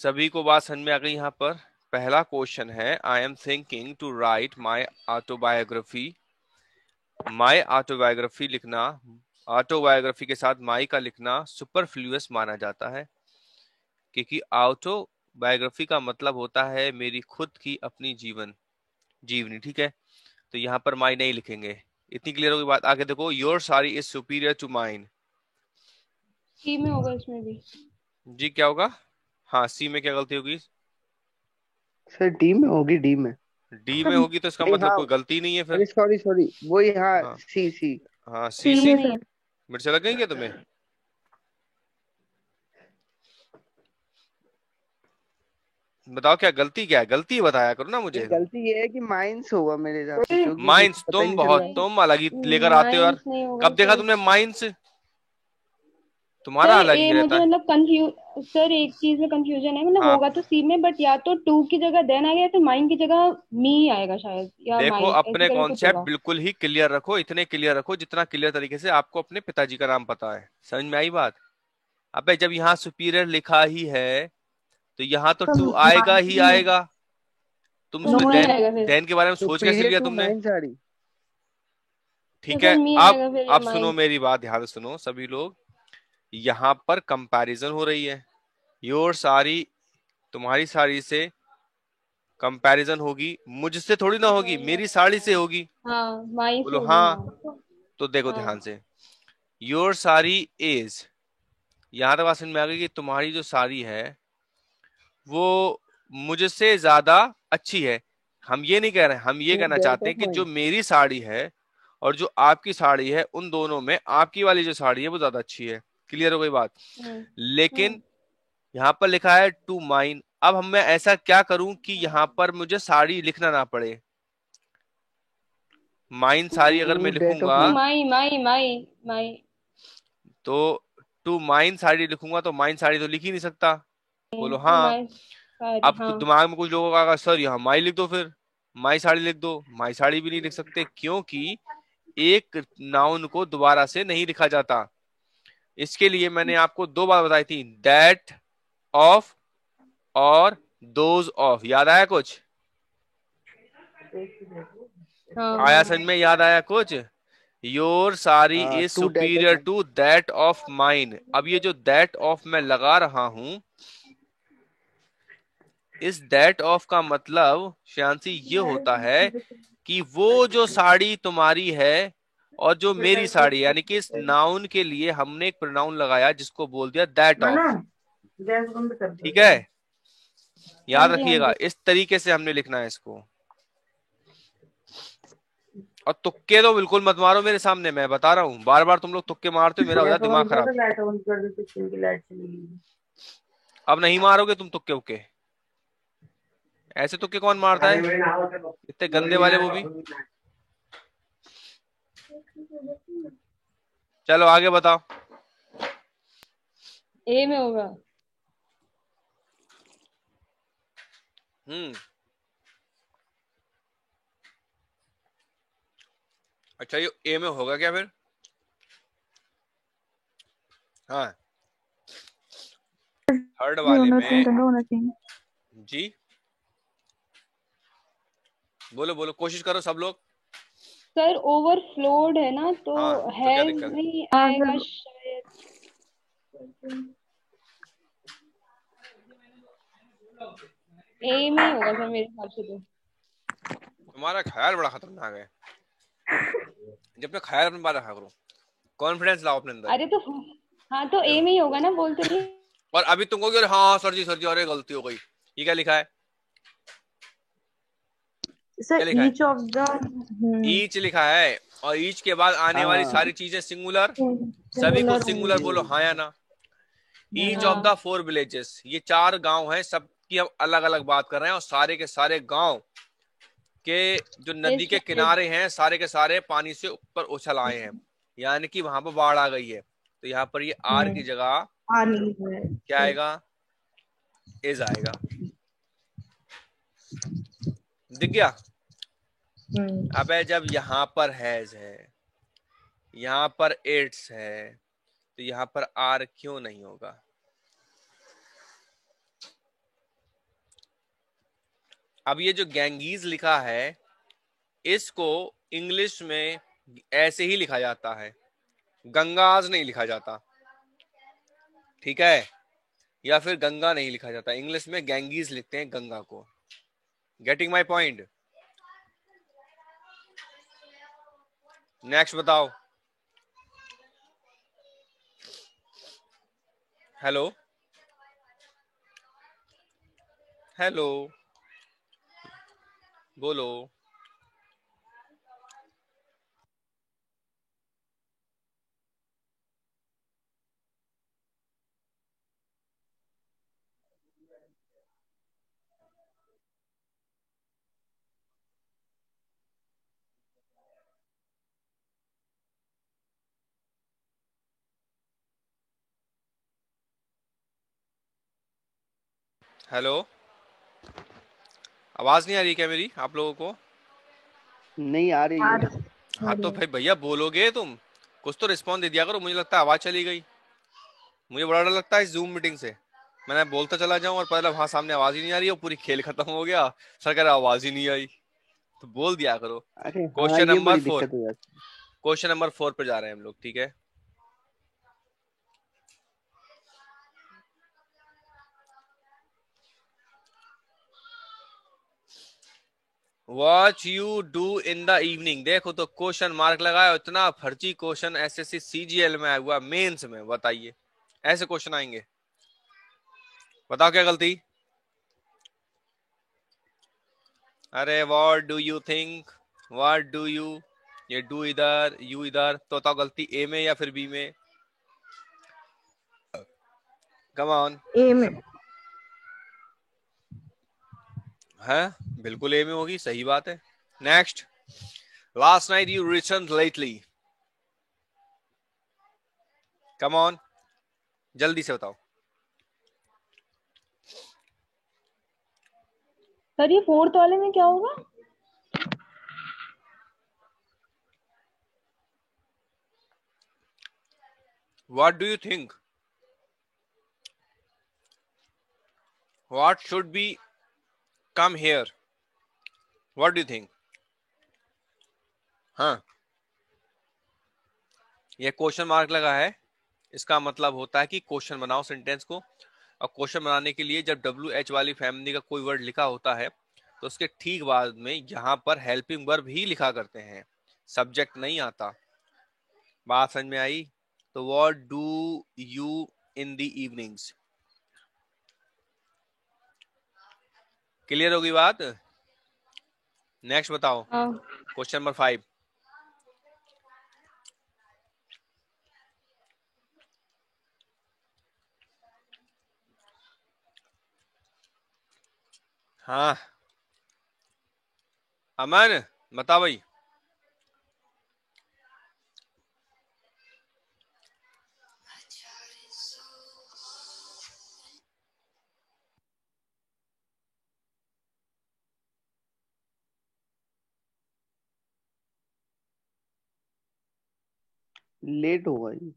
सभी को बात समझ में आ गई यहाँ पर। पहला क्वेश्चन है, I am thinking to write my autobiography. My autobiography लिखना, ऑटोबायोग्राफी के साथ माई का लिखना सुपरफ्लुअस माना जाता है, क्योंकि ऑटोबायोग्राफी का मतलब होता है मेरी खुद की अपनी जीवनी। ठीक है, तो यहाँ पर माई नहीं लिखेंगे। इतनी क्लियर होगी बात। आगे देखो, your sari is superior to mine. C में होगा इसमें भी। जी क्या होगा? हाँ, सी में क्या गलती होगी? सर डी में होगी, डी में। डी में होगी तो इसका नहीं मतलब हाँ, कोई गलती नहीं है फिर। अरे सॉरी सॉरी, वही हाँ, हाँ सी सी। हाँ, सी सी सी। में नहीं है। मिर्च लग गई क्या तुम्हें? बताओ क्या गलती, क्या है गलती बताया करो ना नहीं, मुझे। गलती ये है कि माइंस होगा मेरे हिसाब से, क्योंकि मुझे माइंस, पता ही तुम नहीं चल रहा बहुत, है। तुम अलग ही लेकर आते हो यार। माइंस नहीं होगा कब देखा सर। तुमने माइंस? तुम्हारा सर अलग ए ही रहता मुझे है। मतलब कंफ्यूज, सर एक चीज में कंफ्यूजन है, मतलब हाँ, होगा तो सी में, बट या तो टू की जगह देन आएगा या फिर माइन की जगह मी आएगा शायद, या देखो माई ऐसे अपने करके कुछ कॉन्सेप्ट होगा। बिल्कुल ही क्लियर रखो, इतने क्लियर रखो जितना क्लियर तरीके से आपको अपने पिताजी का नाम पता है। समझ में आई बात? अबे जब यहाँ सुपीरियर लिखा ही है तो यहाँ तो तो टू आएगा ही मी आएगा। तुम तो उसमें मी देन, आएगा फिर। देन के बारे में सोच कैसे सुपीरियर लिया टू तुमने? माइन साड़ी। तो ठीक है। सर मी अब आएगा फिर, या अब सुनो माइन। मेरी बात, ध्यान से सुनो सभी लोग। यहाँ पर कंपैरिजन हो रही है। योर साड़ी, तुम्हारी साड़ी से कंपैरिजन होगी, मुझसे थोड़ी ना होगी, माइन मेरी साड़ी से होगी। हाँ, माई से बोलो होगी हाँ। हाँ। तो देखो ध्यान हाँ से, योर साड़ी इज, यहां तक बात समझ में आ गई कि तुम्हारी जो साड़ी है वो मुझसे ज्यादा अच्छी है। हम ये नहीं कह रहे, हम ये कहना दैट चाहते ऑफ हैं कि जो माइन। मेरी साड़ी है और जो आपकी साड़ी है, उन दोनों में आपकी वाली जो साड़ी है वो ज्यादा अच्छी है। क्लियर हो गई बात? हम्म हम्म लेकिन यहाँ पर लिखा है टू माइन। अब हम, मैं ऐसा क्या करूं कि यहाँ पर मुझे साड़ी लिखना ना पड़े? माइन साड़ी अगर मैं टू दैट ऑफ लिखूंगा टू माइन। माई माई माई माई। तो टू माइन साड़ी लिखूंगा तो माइन साड़ी तो लिख ही नहीं सकता। बोलो टू हाँ। माई सारी अब हाँ। दिमाग में कुछ लोगों का आएगा, सर यहाँ माई लिख दो, फिर माई साड़ी लिख दो। माई साड़ी भी नहीं लिख सकते, क्योंकि एक नाउन को दोबारा से नहीं लिखा जाता। इसके लिए मैंने आपको दो बार बताई थी, दैट ऑफ और दोज ऑफ। याद आया कुछ? हाँ आया हाँ समझ में? याद आया कुछ? Your sari is to that of superior mine. To that of mine. अब ये जो दैट ऑफ मैं लगा रहा हूं, इस दैट ऑफ का मतलब शांति ये होता है कि वो जो साड़ी तुम्हारी है और जो मेरी साड़ी, यानी कि इस नाउन के लिए हमने एक प्रोनाउन लगाया जिसको बोल दिया दैट ऑफ। ठीक है, हाँ याद जी हाँ रखिएगा, जी। इस तरीके से हमने लिखना है इसको। और तुक्के तो बिल्कुल मत मारो मेरे सामने, मैं बता रहा हूँ, बार बार तुम लोग तुक्के मारते हो, मेरा हो जाता दिमाग खराब। अब नहीं मारोगे तुम तुक्के उक्के? ऐसे तुक्के कौन मारता है, इतने गंदे वाले वो भी। चलो आगे बताओ। ए में होगा। हम्म, अच्छा ये ए में होगा क्या फिर? हाँ, थर्ड वाले होना चाहिए, में। गंदा होना चाहिए। जी बोलो बोलो, कोशिश करो सब लोग। सर ओवरफ्लोड है ना, तो हाँ तो क्या हैज दिक्कत? नहीं आएगा शायद। ए में ही होगा सर मेरे हिसाब से तो। तुम्हारा ख्याल बड़ा खतरनाक है। जब तक ख्याल अपने बात रखा करो, कॉन्फिडेंस लाओ अपने अंदर। अरे तो हाँ, तो ए देखो, में ही होगा ना, बोल तो रही। और अभी तुम कहोगे, अरे हाँ सर जी अरे गलती हो गई। ये क्या लिखा है? क्या सर लिखा है? Each of the. ईच लिखा है, और ईच के बाद आने वाली हाँ सारी चीजें सिंगुलर। सभी को सिंगुलर सिंगुलर होंगी। बोलो हाँ या ना। ईच ऑफ द हाँ। फोर विलेजेस, ये चार गांव हैं, सबकी हम अलग अलग बात कर रहे हैं, और सारे के सारे गांव के जो नदी इज के किनारे हैं, सारे के सारे पानी से ऊपर उछल आए हैं, यानी कि वहां पर बाढ़ आ गई है। तो यहाँ पर ये आर की जगह पानी है। क्या आएगा? इज आएगा। दिख गया? अब जब यहाँ पर हैज है, यहाँ पर इट्स है, तो यहाँ पर आर क्यों नहीं होगा? अब ये जो गैंगीज लिखा है इसको इंग्लिश में ऐसे ही लिखा जाता है, गंगाज नहीं लिखा जाता, ठीक है, या फिर गंगा नहीं लिखा जाता, इंग्लिश में गैंगीज लिखते हैं गंगा को। Getting my point? नेक्स्ट बताओ। हेलो हेलो, बोलो। हेलो, आवाज नहीं आ रही क्या मेरी आप लोगों को? नहीं आ रही है। हाँ तो भाई भैया बोलोगे तुम, कुछ तो रिस्पॉन्स दे दिया करो। मुझे लगता है आवाज चली गई। मुझे बड़ा डर लगता है इस जूम मीटिंग से। मैंने बोलता चला जाऊं और पहले वहां सामने आवाज ही नहीं आ रही है, पूरी खेल खत्म हो गया, सर कह रहा आवाज ही नहीं आई। तो बोल दिया करो। अरे हाँ, क्वेश्चन ये नंबर बड़ी 4, दिक्कत हो जाती क्वेश्चन नंबर 4 पे जा रहे हैं हम लोग, ठीक है। What you do in the evening? देखो तो क्वेश्चन मार्क लगाया, इतना फर्जी क्वेश्चन एसएससी सीजीएल में आया हुआ, मेंस में, बताइए ऐसे क्वेश्चन आएंगे? बताओ क्या गलती? अरे what do you think, what do you, ये डू इधर यू इधर, तो बताओ गलती ए में या फिर बी में? Come on. ए में। है, बिल्कुल ए में होगी, सही बात है। Next, last night you return lately, come on, जल्दी से बताओ। सर ये फोर्थ वाले में क्या होगा? What do you think, what should be come here, what do you think? हाँ, ये क्वेश्चन मार्क लगा है, इसका मतलब होता है कि क्वेश्चन बनाओ सेंटेंस को। और क्वेश्चन बनाने के लिए जब डब्ल्यू एच वाली फैमिली का कोई वर्ड लिखा होता है तो उसके ठीक बाद में यहाँ पर हेल्पिंग वर्ब ही लिखा करते हैं, सब्जेक्ट नहीं आता। बात समझ में आई? तो what do you in the evenings, clear होगी बात? नेक्स्ट बताओ, हाँ। Question number 5। हाँ अमन, बता भाई। लेट होगा ये।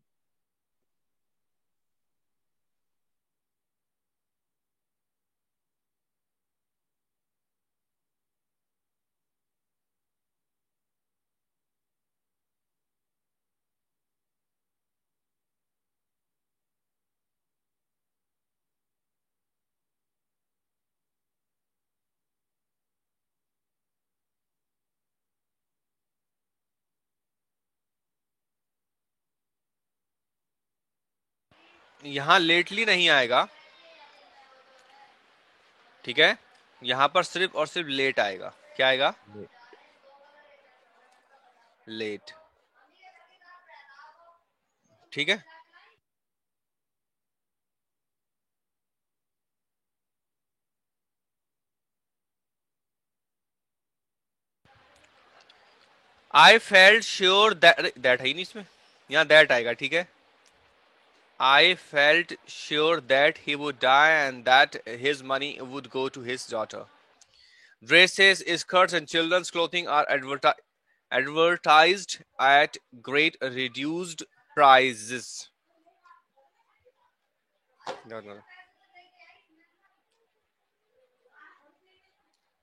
यहाँ लेटली नहीं आएगा, ठीक है, यहाँ पर सिर्फ और सिर्फ लेट आएगा। क्या आएगा? लेट, ठीक है। I felt sure that, that है ही नहीं इसमें, यहाँ दैट आएगा, ठीक है। I felt sure that he would die and that his money would go to his daughter. Dresses, skirts, and children's clothing are advertised at great reduced prices. No, no, no.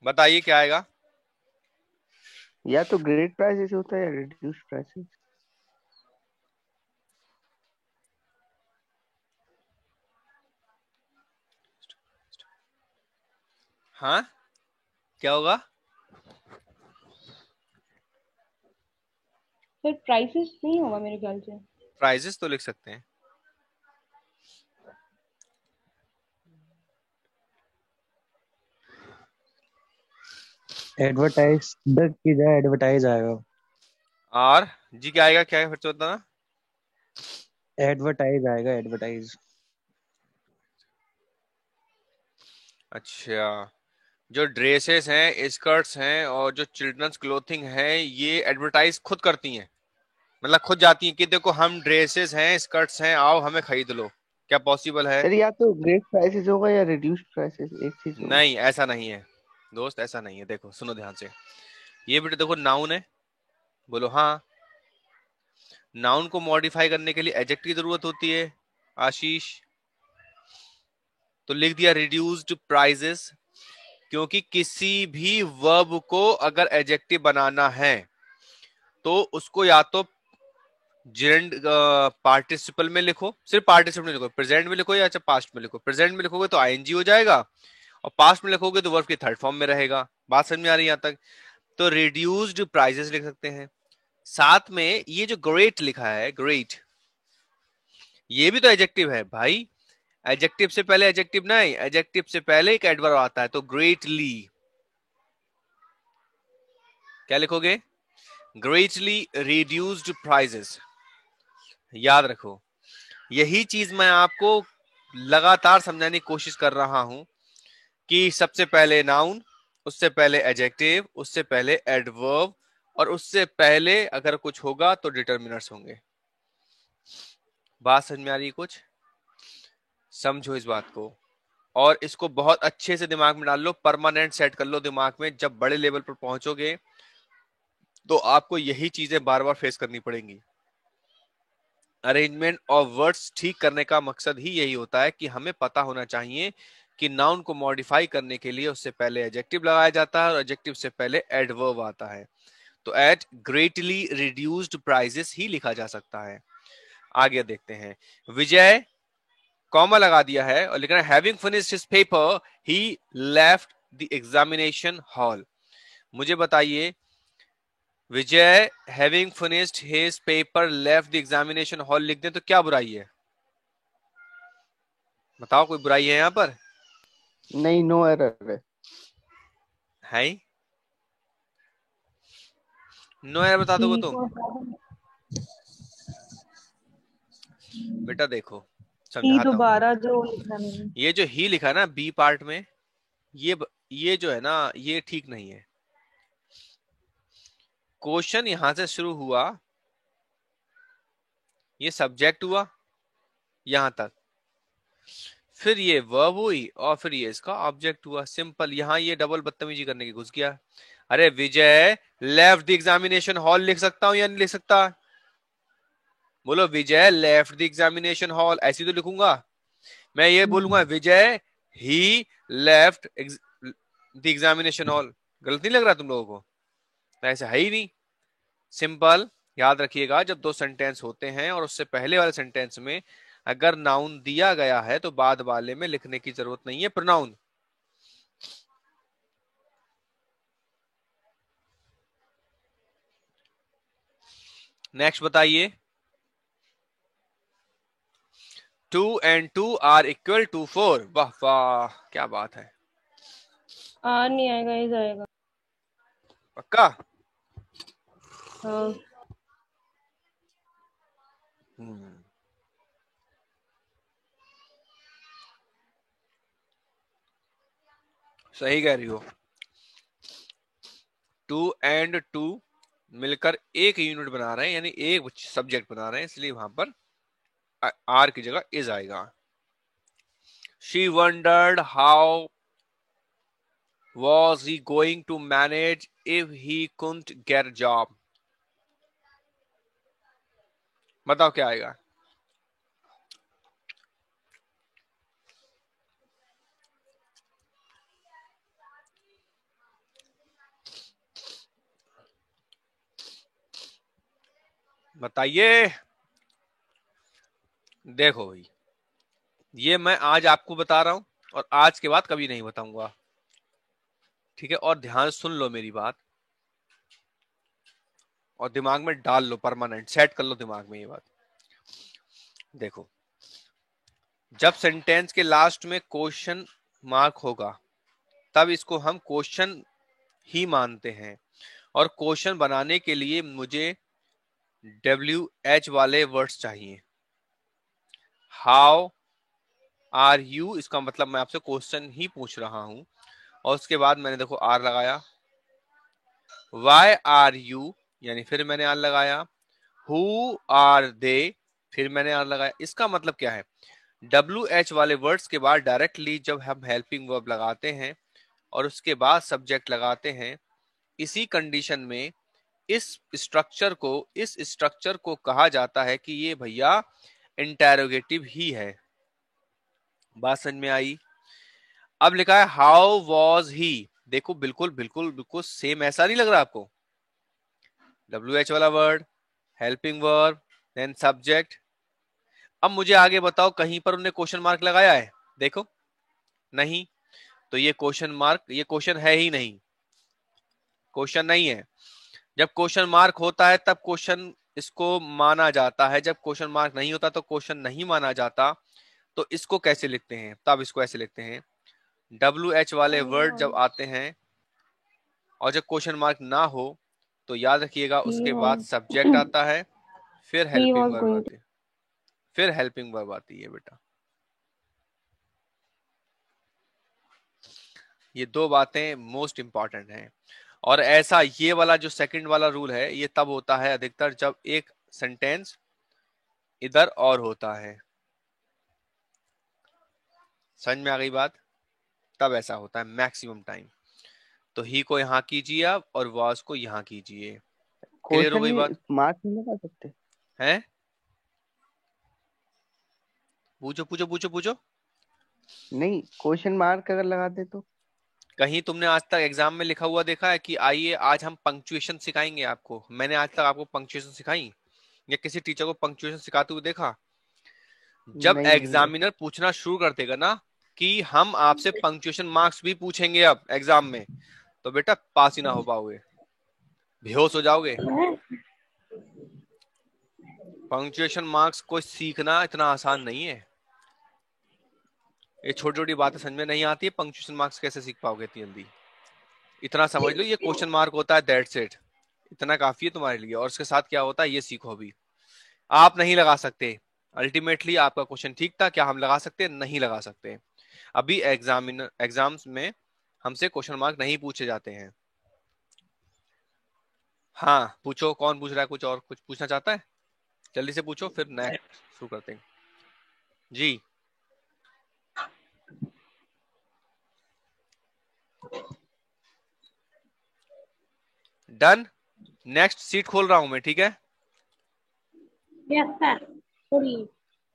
बताइए क्या आएगा। या तो great prices होता है या reduce prices. हाँ, क्या होगा? फिर प्राइसेस नहीं होगा मेरे ख्याल से। प्राइजेस तो लिख सकते हैं। एडवर्टाइज की जाए एडवर्टाइज आएगा। और जी क्या आएगा, क्या है फिर से बताना। एडवर्टाइज आएगा एडवर्टाइज। अच्छा, जो ड्रेसेस हैं, स्कर्ट्स हैं और जो चिल्ड्रंस क्लोथिंग है, ये एडवर्टाइज खुद करती हैं, मतलब खुद जाती हैं कि देखो हम ड्रेसेस हैं, स्कर्ट्स हैं, आओ हमें खरीद लो। क्या पॉसिबल है? सर या तो ग्रेट प्राइसेस होगा या रिड्यूस प्राइसेस, एक चीज होगा। नहीं, ऐसा नहीं है दोस्त, ऐसा नहीं है। देखो सुनो ध्यान से, ये बेटे देखो नाउन है, बोलो हाँ। नाउन को मॉडिफाई करने के लिए एडजेक्टिव की जरूरत होती है आशीष, तो लिख दिया रिड्यूस्ड प्राइजेस। क्योंकि किसी भी वर्ब को अगर एडजेक्टिव बनाना है तो उसको या तो जेंड पार्टिसिपल में लिखो, सिर्फ पार्टिसिपल में लिखो, प्रेजेंट में लिखो या अच्छा पास्ट में लिखो। प्रेजेंट में लिखोगे तो आईएनजी हो जाएगा, और पास्ट में लिखोगे तो वर्ब की थर्ड फॉर्म में रहेगा। बात समझ में आ रही है यहां तक? तो रिड्यूस्ड प्राइजेस लिख सकते हैं। साथ में ये जो ग्रेट लिखा है, ग्रेट, ये भी तो एडजेक्टिव है भाई। एडजेक्टिव से पहले एडजेक्टिव नहीं, एडजेक्टिव से पहले एक एडवर्ब आता है, तो ग्रेटली क्या लिखोगे? Greatly reduced prices. याद रखो, यही चीज मैं आपको लगातार समझाने की कोशिश कर रहा हूं कि सबसे पहले नाउन, उससे पहले एडजेक्टिव, उससे पहले एडवर्ब, और उससे पहले अगर कुछ होगा तो डिटर्मिनर्स होंगे। बात समझ में आ रही है कुछ? समझो इस बात को, और इसको बहुत अच्छे से दिमाग में डाल लो, परमानेंट सेट कर लो दिमाग में। जब बड़े लेवल पर पहुंचोगे तो आपको यही चीजें बार बार फेस करनी पड़ेंगी। अरेंजमेंट ऑफ वर्ड्स ठीक करने का मकसद ही यही होता है कि हमें पता होना चाहिए कि नाउन को मॉडिफाई करने के लिए उससे पहले एडजेक्टिव लगाया जाता है और एडजेक्टिव से पहले एडवर्ब आता है। तो एट ग्रेटली रिड्यूस्ड प्राइजेस ही लिखा जा सकता है। आगे देखते हैं। विजय कॉमा लगा दिया है और लिख रहा है having finished his paper he left the examination hall. मुझे बताइए, Vijay having finished his paper left the examination hall लिख दें तो क्या बुराई है? बताओ, कोई बुराई है यहां पर? नहीं, नो एरर है। है ही? नो एरर बता दोगे ही तुम? को बेटा देखो, ही समझाता हूं। दोबारा जो लिखा मैंने। ये जो ही लिखा है ना बी पार्ट में, ये जो है ना, ये ठीक नहीं है। क्वेश्चन यहां से शुरू हुआ, ये सब्जेक्ट हुआ यहां तक, फिर ये वर्ब हुई और फिर ये इसका ऑब्जेक्ट हुआ। सिंपल। यहां ये डबल बदतमीजी करने की घुस गया। अरे विजय लेफ्ट द एग्जामिनेशन हॉल लिख सकता हूं या नहीं लिख सकता? बोलो, विजय लेफ्ट द एग्जामिनेशन हॉल, ऐसी तो लिखूंगा। मैं ये बोलूंगा विजय ही लेफ्ट द एग्जामिनेशन हॉल, गलत नहीं लग रहा तुम लोगों को? तो ऐसा है ही नहीं। सिंपल। याद रखिएगा, जब दो सेंटेंस होते हैं और उससे पहले वाले सेंटेंस में अगर नाउन दिया गया है तो बाद वाले में लिखने की जरूरत नहीं है प्रोनाउन। नेक्स्ट बताइए। 2 and 2 are equal to 4। वाह वाह, क्या बात है। आर नहीं आएगा, इज आएगा। पक्का? हाँ। हम्म, सही कह रही हो। 2 and 2 मिलकर एक यूनिट बना रहे हैं, यानी एक सब्जेक्ट बना रहे हैं, इसलिए वहां पर आर की जगह इज आएगा। She wondered how was he going to manage if he couldn't get a job? बताओ क्या आएगा? बताइए। देखो भाई, ये मैं आज आपको बता रहा हूं और आज के बाद कभी नहीं बताऊंगा, ठीक है? और ध्यान सुन लो मेरी बात और दिमाग में डाल लो, परमानेंट सेट कर लो दिमाग में ये बात। देखो, जब सेंटेंस के लास्ट में क्वेश्चन मार्क होगा तब इसको हम क्वेश्चन ही मानते हैं, और क्वेश्चन बनाने के लिए मुझे WH वाले वर्ड्स चाहिए। हाउ आर यू, इसका मतलब मैं आपसे क्वेश्चन ही पूछ रहा हूं, और उसके बाद मैंने देखो आर लगाया। वाई आर यू, यानी फिर मैंने आर लगाया। हु आर दे, फिर मैंने आर लगाया। इसका मतलब क्या है? WH वाले वर्ड्स के बाद डायरेक्टली जब हम हेल्पिंग वर्ब लगाते हैं और उसके बाद सब्जेक्ट लगाते हैं, इसी कंडीशन में इस स्ट्रक्चर को कहा जाता है कि ये भैया इंटेरोगेटिव ही है। बात समझ में आई? अब लिखा है हाउ वॉज ही। देखो बिल्कुल बिल्कुल बिल्कुल सेम, ऐसा नहीं लग रहा आपको? WH वाला word, helping verb, then subject. अब मुझे आगे बताओ, कहीं पर उन्होंने क्वेश्चन मार्क लगाया है? देखो, नहीं। तो ये क्वेश्चन मार्क, ये क्वेश्चन है ही नहीं, क्वेश्चन नहीं है। जब क्वेश्चन मार्क होता है तब क्वेश्चन इसको माना जाता है, जब क्वेश्चन मार्क नहीं होता तो क्वेश्चन नहीं माना जाता। तो इसको कैसे लिखते हैं? तब इसको ऐसे लिखते हैं, WH वाले वर्ड जब आते हैं और जब क्वेश्चन मार्क ना हो तो याद रखिएगा उसके बाद सब्जेक्ट आता है, फिर हेल्पिंग वर्ब आती है, फिर हेल्पिंग वर्ब आती है बेटा। ये दो बातें मोस्ट इंपॉर्टेंट हैं। और ऐसा ये वाला जो सेकंड वाला रूल है ये तब होता है अधिकतर जब एक सेंटेंस इधर और होता है। समझ में आ गई बात? तब ऐसा होता है मैक्सिमम टाइम। तो ही को यहां कीजिए आप और वाज को यहां कीजिए। क्लियर हो क्वेश्चन गई में बात? मार्क नहीं लगा सकते? है? पूछो पूछो पूछो पूछो। नहीं, क्वेश्चन मार्क अगर लगा दे तो? कहीं तुमने आज तक एग्जाम में लिखा हुआ देखा है कि आइए आज हम पंक्चुएशन सिखाएंगे आपको? मैंने आज तक आपको पंक्चुएशन सिखाई या किसी टीचर को पंक्चुएशन सिखाते हुए देखा? जब नहीं नहीं। एग्जामिनर पूछना शुरू कर देगा ना कि हम आपसे पंक्चुएशन मार्क्स भी पूछेंगे अब एग्जाम में, तो बेटा पास ही ना हो पाओगे, बेहोश हो जाओगे। पंक्चुएशन मार्क्स को सीखना इतना आसान नहीं है। ये छोटी छोटी बातें समझ में नहीं आती है, पंक्चुएशन मार्क्स कैसे सीख पाओगे इतनी जल्दी? इतना समझ लो, ये क्वेश्चन मार्क होता है, दैट्स इट। इतना काफी है तुम्हारे लिए। और उसके साथ क्या होता है ये सीखो अभी। आप नहीं लगा सकते, अल्टीमेटली आपका क्वेश्चन ठीक था, क्या हम लगा सकते? नहीं लगा सकते। अभी एग्जाम्स में हमसे क्वेश्चन मार्क नहीं पूछे जाते हैं। हाँ पूछो, कौन पूछ रहा है? कुछ और कुछ पूछना चाहता है? जल्दी से पूछो, फिर नेक्स्ट शुरू करते हैं जी। डन। नेक्स्ट सीट खोल रहा हूं मैं, ठीक है? Yes, sir. Sorry.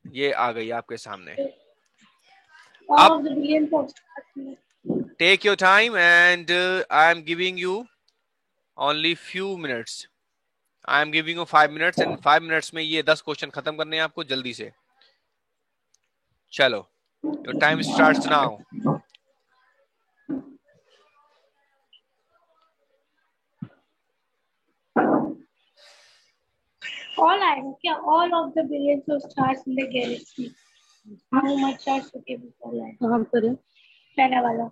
ये आ गई आपके सामने। All अब of the billions of stars. Take your time and I am giving you only few minutes. I am giving you 5 minutes एंड 5 मिनट्स में ये 10 क्वेश्चन खत्म करने हैं आपको जल्दी से। चलो, your time starts now. All of the billions of stars in the galaxy. How much are suitable for life? कहाँ पर है? पहला वाला.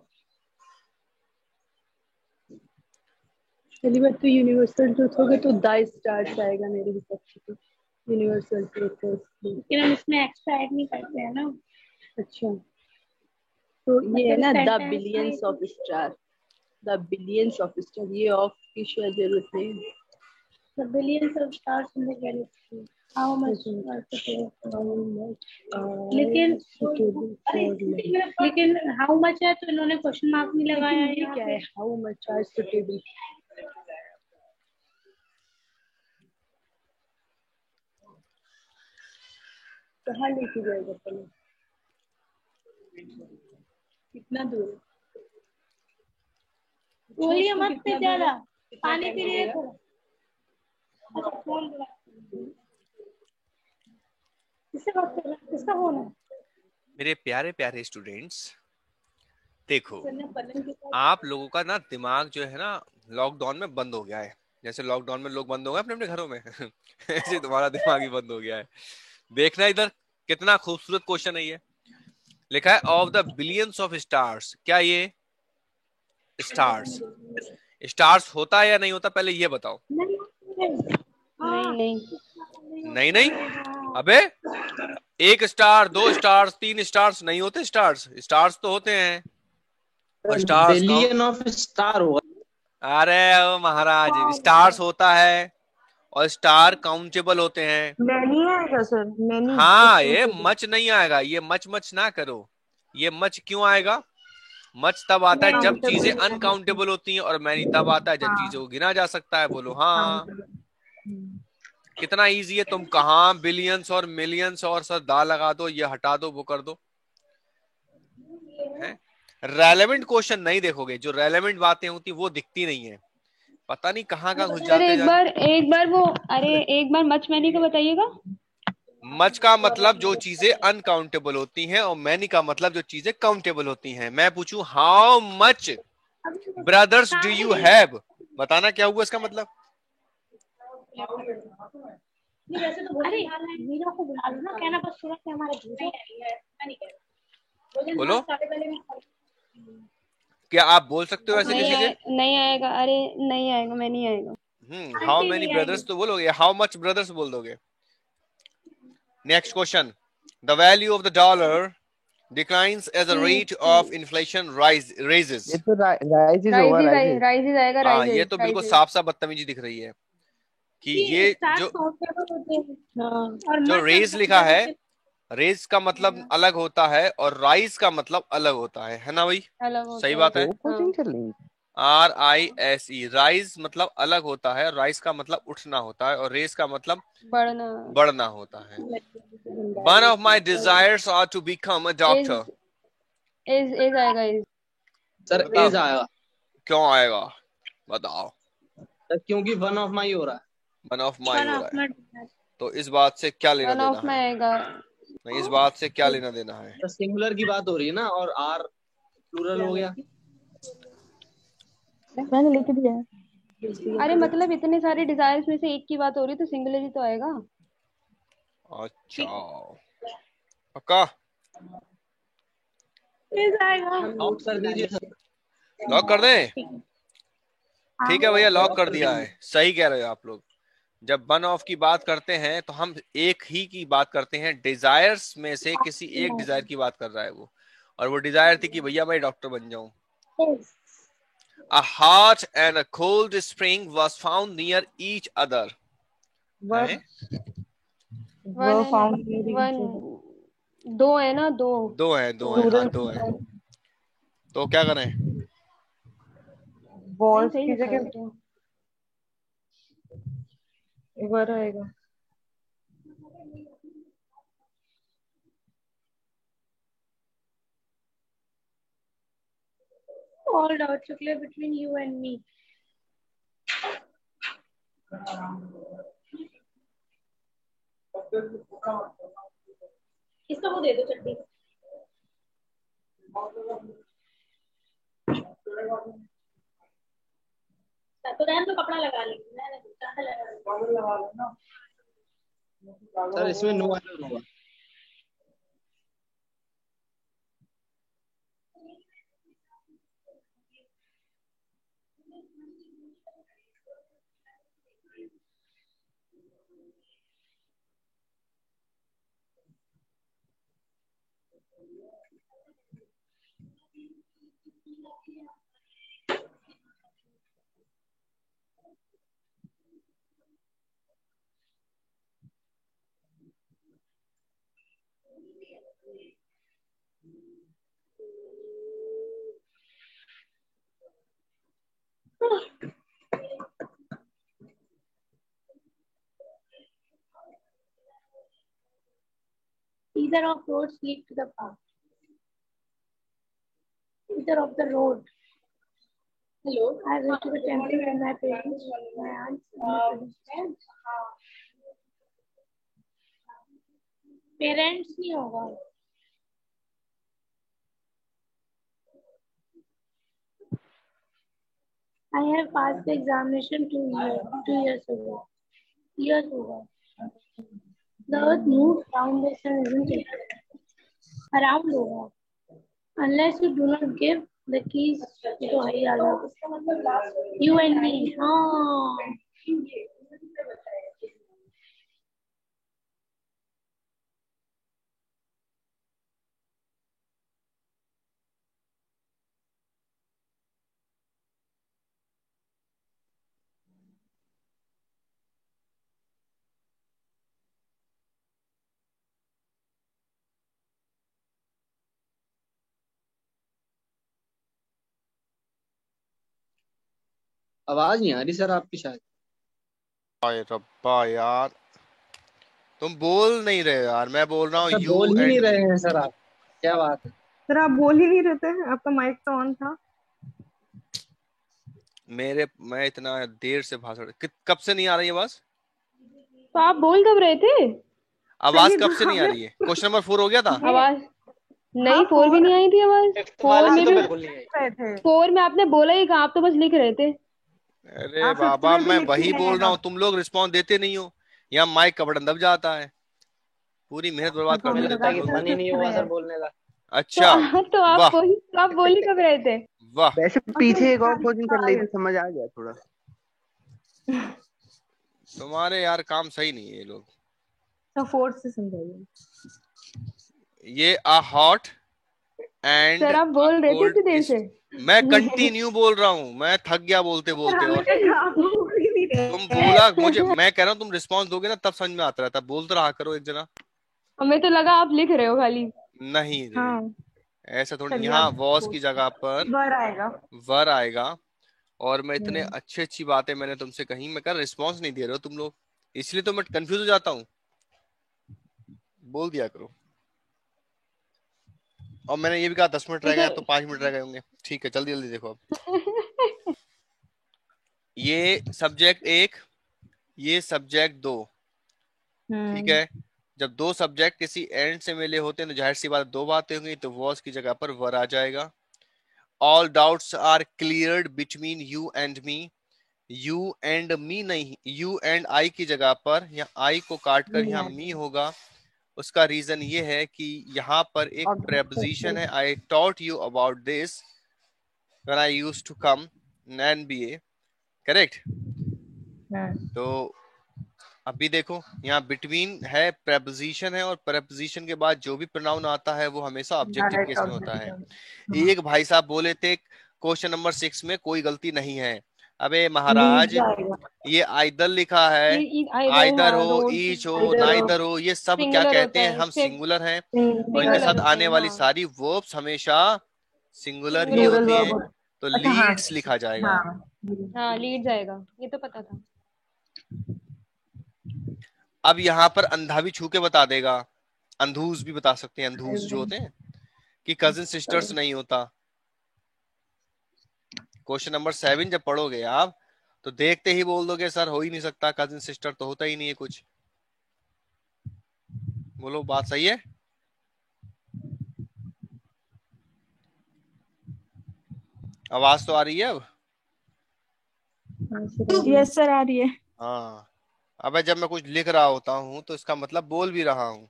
पहली बात तो यूनिवर्सल ट्रूथ होगा तो द स्टार्स आएगा मेरे हिसाब से, तो यूनिवर्सल ट्रूथ है इसलिए। लेकिन हम इसमें एक्स्ट्रा ऐड नहीं करते हैं ना. अच्छा, तो ये है ना द sentence बिलियंस में- of star, the billions of star, ये ऑफ की शायद जरूरत नहीं है। The billions of stars in the galaxy. How much are suitable? लेकिन how much है तो इन्होंने क्वेश्चन मार्क नहीं लगाया है ये यहाँ क्या पे. है? How much are suitable? कहाँ लेके जाएगा पहले? कितना दूर है? बोलिए मत कितना पे ज्यादा. दूर है? कितना पानी time पी रही है लगेगा? थोड़ा. अच्छा, फोन किससे बात कर रहा है? किसका फोन है? मेरे प्यारे प्यारे स्टूडेंट्स, देखो पलंग के साथ आप लोगों का ना दिमाग जो है ना लॉकडाउन में बंद हो गया है। जैसे लॉकडाउन में लोग बंद हो गए अपने अपने घरों में ऐसे तुम्हारा दिमाग ही बंद हो गया है। देखना इधर, कितना खूबसूरत क्वेश्चन है ये। लिखा है of the billions of stars. क्या ये स्टार्स स्टार्स होता है या नहीं होता, पहले ये बताओ। नहीं नहीं नहीं नहीं, अबे एक स्टार, दो स्टार्स, तीन स्टार्स नहीं होते। स्टार्स स्टार्स तो होते हैं, और stars count. Billion of star होगा। अरे ओ महाराज, स्टार्स होता है और स्टार काउंटेबल होते हैं। मैनी आएगा सर, मैनी। हाँ, ये मच नहीं आएगा, ये मच मच ना करो। ये मच क्यों आएगा? मच तब आता है जब चीजें अनकाउंटेबल होती हैं, और मैनी तब आता है जब चीजों को गिना जा सकता है। बोलो हाँ। कितना इजी है। तुम कहाँ बिलियंस और मिलियंस और सर दा लगा दो, ये हटा दो, वो कर दो। है रेलेवेंट क्वेश्चन नहीं देखोगे, जो रेलेवेंट बातें होती वो दिखती नहीं है। पता नहीं कहाँ कहाँ घुस सर, जाते एक बार वो, अरे एक बार मच मैनी का बताइएगा। मच का मतलब जो चीजें अनकाउंटेबल होती हैं, और मैनी का मतलब जो चीजें काउंटेबल होती हैं। मैं पूछूं how much brothers do you have, बताना क्या हुआ इसका मतलब। नहीं, वैसे तो अरे मीरा को बुला लो ना, कहना बस सूरत से हमारे झूठे है। मैं नहीं कह रही। बोलो। पहले मैं क्या आप बोल सकते हो ऐसे किसी से? नहीं आएगा, अरे नहीं आएगा, मैं नहीं आएगा। हाउ मेनी ब्रदर्स तो बोलोगे, हाउ मच ब्रदर्स बोल दोगे। Next question, the value of the dollar declines as the rate of inflation raises। ये तो राइज होगा, राइज। राइजेस आएगा, हाँ, राइजेस। ये तो बिल्कुल साफ साफ बदतमीजी दिख रही है कि ये जो रेज लिखा है, रेज का मतलब अलग होता है और राइज का मतलब अलग होता है ना भाई? सही बात है। कोचिंग चल रही है। RISE, राइज मतलब अलग होता है, राइज का मतलब उठना होता है, और रेज का मतलब बढ़ना होता है। One of my desires are to become a doctor। Is आएगा, इज। सर बताओ। एज आएगा। क्यों आएगा बताओ। सर क्योंकि वन ऑफ माई हो रहा है। वन ऑफ माई हो रहा है, तो इस बात से क्या लेना देना है? आएगा। नहीं, इस बात से क्या लेना देना है? सर सिंगुलर की बात हो रही है ना, और आर प्लूरल हो गया। मैंने लिख दिया है। अरे मतलब इतने सारे डिजायर्स में से एक की बात हो रही है, तो सिंगुलर ही तो आएगा। अच्छा, पक्का आउट कर दीजिए सर। लॉक कर दें? ठीक है भैया, लॉक कर दिया है। सही कह रहे हो आप लोग। जब वन ऑफ की बात करते हैं तो हम एक ही की बात करते हैं, डिजायर्स में से किसी एक डिजायर की बात कर रहा है वो, और वो डिजायर थी कि भैया मैं डॉक्टर बन जाऊं। A hot and a cold spring was found near each other। हैं? दो है ना, दो हैं, हाँ दो हैं। तो क्या करें? बॉल्स की जगह एक बार आएगा। All doubts are clear between you and me। इसका वो दे दो चट्टी। तो रहने तो कपड़ा लगा लेंगे। सर इसमें नो एरर होगा। Either of roads lead to the park। Either of the road। Hello, I went to the temple with my parents, my aunts, and my friends। Parents नहीं होगा। I have passed the examination 2 years ago. Years ago. The earth moves around the sun, isn't it? Around होगा. Unless you do not give the keys to Hayyala. You and me. हाँ. आवाज नहीं आ रही sir आपकी शायद। अरे रब्बा यार, तुम बोल नहीं रहे यार, मैं बोल रहा हूँ सर यू बोल ही नहीं एंड रहे हैं सर आप, क्या बात है। सर आप बोल ही नहीं रहे थे, आपका माइक तो ऑन था। मैं इतना देर से भाषण, कब से नहीं आ रही आवाज? तो आप बोल कब रहे थे? आवाज सही कब से नहीं आ जवाब रही है? क्वेश्चन नंबर 4 हो गया था। आवाज नहीं, हाँ, 4 भी नहीं आई थी आवाज। फिफ्थ 4 वाले से में तो भी बिल्कुल नहीं आई। रहे थे। 4 में आपने बोला ही कहा, आप तो बस लिख रहे थे। अरे आप फिफ्थ बाबा, में भी मैं लिख वही के बोल आए रहा हो। हूँ, तुम लोग रिस्पॉन्स देते नहीं हो। यहाँ माइक का बटन दब जाता है, पूरी मेहनत बर्बाद तो कर हमें देते लगता है तुम कि लोग। मन ही नहीं हुआ सर बोलने का। अच्छा, तो आप वाह बोल तो आप बोल ही कब रहे थे? वाह, वैसे पीछे एक और क्वेश्चन कर ली थी, समझ आ गया थोड़ा। तुम्हारे यार काम सही नहीं है ये लोग। तो 4 से समझाइए। ये अ हॉट एंड सर आप बोल रहे थे कोल्ड इतनी देर से। मैं कंटिन्यू बोल रहा हूँ, मैं थक गया बोलते बोलते। और आप बोल ही नहीं रहे। तुम बोला मुझे, मैं कह रहा हूँ तुम रिस्पॉन्स दोगे ना तब समझ में आता रहता, बोलते रहा करो एक जना। हमें तो लगा आप लिख रहे हो खाली। नहीं रे, हाँ ऐसा थोड़ी। चलिए यहाँ अब वॉस की जगह पर वर आएगा। वर आएगा। और मैं इतने अच्छी अच्छी बातें मैंने तुमसे कही, मैं कह रिस्पॉन्स नहीं दे रहे हो तुम लोग, इसलिए तो मैं कंफ्यूज हो जाता हूँ। बोल दिया करो। और मैंने ये भी कहा 10 मिनट रह गए, तो 5 मिनट रह गए होंगे। ठीक है, जल्दी जल्दी देखो अब। ये सब्जेक्ट 1, ये सब्जेक्ट 2, ठीक है। जब दो सब्जेक्ट किसी एंड से मिले होते हैं तो जाहिर सी बात 2 बातें होंगी, तो वॉस की जगह पर वर आ जाएगा। All doubts are cleared between you and me. You and me नहीं, यू एंड आई की जगह पर या आई को काट कर यहाँ मी होगा। उसका रीजन ये है कि यहाँ पर एक प्रेपोजिशन है। I taught you about this when I used to come in NBA, correct. तो अभी देखो, यहाँ बिटवीन है, प्रेपोजिशन है, और प्रेपोजिशन के बाद जो भी प्रोनाउन आता है वो हमेशा ऑब्जेक्टिव केस में होता है। एक भाई साहब बोले थे क्वेश्चन नंबर 6 में कोई गलती नहीं है। अबे महाराज, ये आइदर लिखा है, आइदर हो, ईच हो, नाइदर हो, ये सब क्या कहते हैं? हम सिंगुलर हैं, और इनके साथ आने वाली सारी वर्ब्स हमेशा सिंगुलर ही होती हैं। तो लीड्स लिखा जाएगा। हाँ लीड जाएगा, ये तो पता था। अब यहाँ पर अंधा भी छू के बता देगा, अंधूस भी बता सकते हैं, अंधूस जो होते हैं, कि कजिन सिस्टर्स नहीं होता। क्वेश्चन नंबर 7 जब पढ़ोगे आप तो देखते ही बोल दोगे सर हो ही नहीं सकता, कजिन सिस्टर तो होता ही नहीं है कुछ। बोलो बात सही है? आवाज तो आ रही है अब? यस सर आ रही है। हाँ, अबे जब मैं कुछ लिख रहा होता हूँ तो इसका मतलब बोल भी रहा हूँ,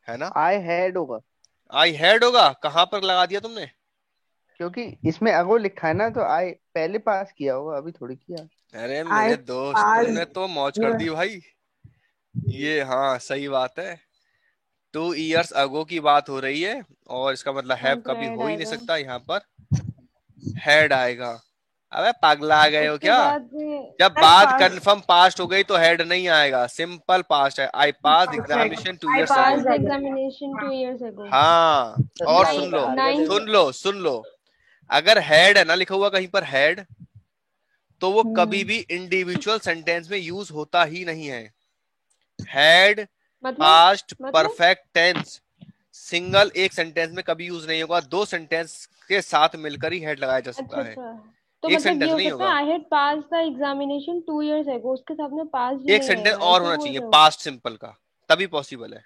है ना? आई हैड होगा। आई हैड होगा, कहाँ पर लगा दिया तुमने? क्योंकि इसमें अगो लिखा है ना, तो आई पहले पास किया होगा, अभी थोड़ी किया। अरे मेरे दोस्त, तुमने तो मौज कर दी भाई। ये हाँ सही बात है, 2 years अगो की बात हो रही है, और इसका मतलब हैव कभी हो ही नहीं सकता, यहाँ पर हैड आएगा। अबे पागला आ गए हो क्या? जब बात कंफर्म पास्ट हो गई तो हेड नहीं आएगा, सिंपल पास्ट है। आई पास एग्जामिनेशन 2 years अगो। हाँ, और सुन लो, अगर हेड है ना लिखा हुआ कहीं पर हेड, तो वो कभी भी इंडिविजुअल सेंटेंस में यूज होता ही नहीं है। Had, past, perfect tense, single एक सेंटेंस में कभी यूज नहीं होगा। 2 सेंटेंस के साथ मिलकर ही हेड लगाया जा सकता है। तो एक मतलब सेंटेंस ये नहीं हो सकता होगा। है I had pass the examination 2 years ago, उसके साथ में पास भी एक नहीं सेंटेंस आएगा, और ऐसे होना बोल चाहिए रहे हो? पास्ट सिंपल का, तभी पॉसिबल है।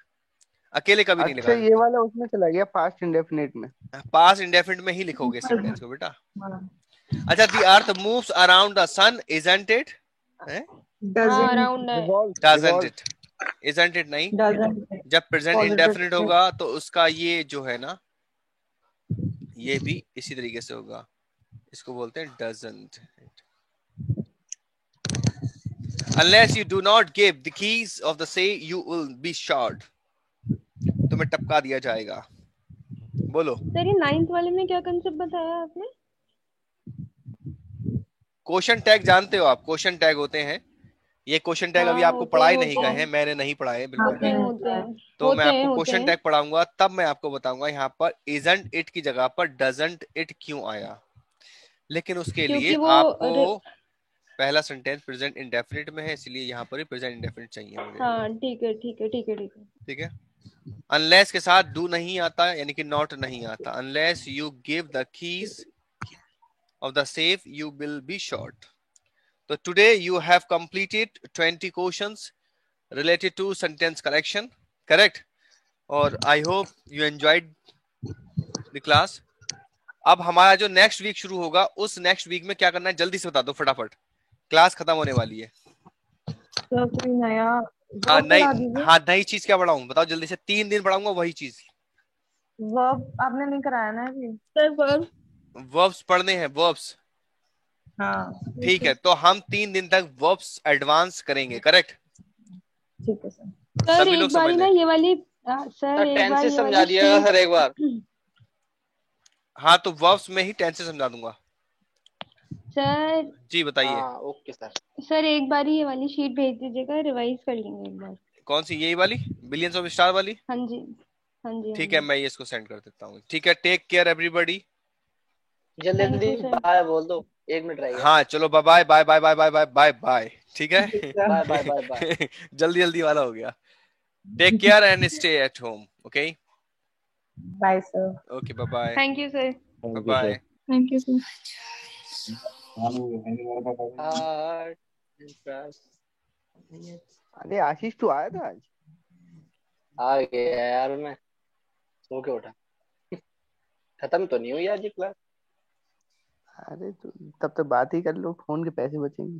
अकेले कभी नहीं अच्छा लगा ये वाला उसमें चला गया पास्ट इंडेफिनिट में। पास्ट इंडेफिनिट में ही लिखोगे सेंटेंस को बेटा। अच्छा, the earth moves around the sun, isn't it? हाँ doesn't अराउंड है। Doesn't it? इजंट इट नहीं, doesn't जब प्रेजेंट Positive इंडेफिनिट है। होगा तो उसका ये जो है ना, ये भी इसी तरीके से होगा, इसको बोलते हैं doesn't. Unless you do not give the keys of the say, you will be shot. तुम्हें टपका दिया जाएगा। बोलो। सर ये 9th वाले में क्या कंसेप्ट बताया आपने? क्वेश्चन टैग जानते हो आप? क्वेश्चन टैग होते हैं, ये क्वेश्चन टैग अभी हाँ आपको होते पढ़ाई हैं नहीं होते गए हैं, हैं मैंने नहीं पढ़ाए बिल्कुल होते भी। हैं होते हैं तो मैं होते हैं आपको होते क्वेश्चन हैं। टैग पढ़ाऊंगा, तब मैं आपको बताऊंगा यहाँ पर इजंट इट की जगह पर डजंट इट क्यों आया। लेकिन उसके लिए क्योंकि वो आपको पहला सेंटेंस प्रेजेंट इंडेफिनिट में है, इसलिए यहाँ पर भी प्रेजेंट इंडेफिनिट चाहिए मुझे। हाँ ठीक है ठीक है ठीक है ठीक है। ठीक है। अनलेस के साथ डू नहीं आता, यानी कि नॉट नहीं आता। Unless you give the keys of the safe, you will be shot. So today you have completed 20 questions related to sentence correction, correct? और I hope you enjoyed the class. अब हमारा जो नेक्स्ट वीक शुरू होगा, उस next week में क्या करना है जल्दी से बता दो फटाफट, क्लास खत्म होने वाली है। तो कोई नया हाँ वर्ब पढ़ा नई, दीजिए। हाँ नई चीज क्या पढ़ाऊं बताओ जल्दी से, 3 दिन पढ़ाऊंगा वही चीज। वर्ब आपने नहीं कराया ना अभी? Sir verb. वर्ब्स पढ़ने हैं, वर्ब्स। हाँ ठीक है, तो हम 3 दिन तक वर्ब्स एडवांस करेंगे, करेक्ट? ठीक है सर। सर सभी लोग एक बारी समझ ना लें। ये वाली सर एक टेंस बार से ये समझा वाली दिएगा शीट सर एक बार। हाँ तो वर्ब्स में ही टेंस से समझा दूंगा। सर। जी बताइए। हाँ ओके सर। सर एक बार ये वाली शीट भेज दीजिएगा, रिवाइज कर लेंगे एक बार। कौन सी, यही वाली बिलियंस ऑफ स्टार वाली? हाँ जी हाँ जी हाँ ठीक है, जी। मैं ये इसको सेंड कर देता हूँ। ठीक है, टेक केयर एवरीबॉडी। जल्दी थैंक जल्दी यू सर। बाय बोल दो, 1 मिनट रह गया। हाँ चलो, bye bye bye bye bye bye bye bye. ठीक है। Bye bye bye bye. जल्दी जल्दी वाला हो गया। Take care and stay at home. Okay bye sir. Okay, bye bye thank you sir. Bye bye. Thank you sir. Heart and trust. अरे आशीष तू आया था आज? आ गया यार, मैं सो के उठा। खत्म तो नहीं हुई आज ये क्लास। अरे तो तब तक बात ही कर लो, फोन के पैसे बचेंगे।